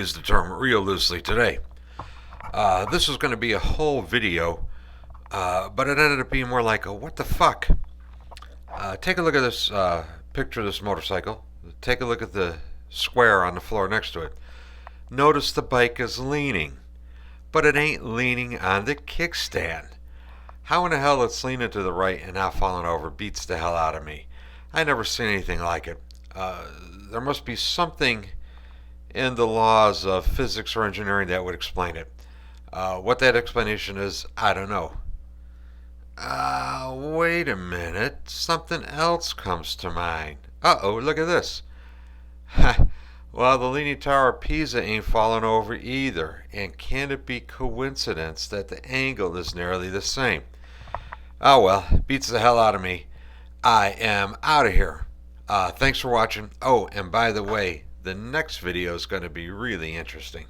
use the term real loosely today. This was going to be a whole video, but it ended up being more like a what the fuck. Take a look at this picture of this motorcycle. Take a look at the square on the floor next to it. Notice the bike is leaning, but it ain't leaning on the kickstand. How in the hell it's leaning to the right and not falling over beats the hell out of me. I never seen anything like it. There must be something in the laws of physics or engineering that would explain it. What that explanation is, I don't know. Wait a minute. Something else comes to mind. Uh-oh, look at this. Well, the Leaning Tower of Pisa ain't falling over either. And can it be coincidence that the angle is nearly the same? Oh well, beats the hell out of me. I am out of here. Thanks for watching. Oh, and by the way, the next video is going to be really interesting.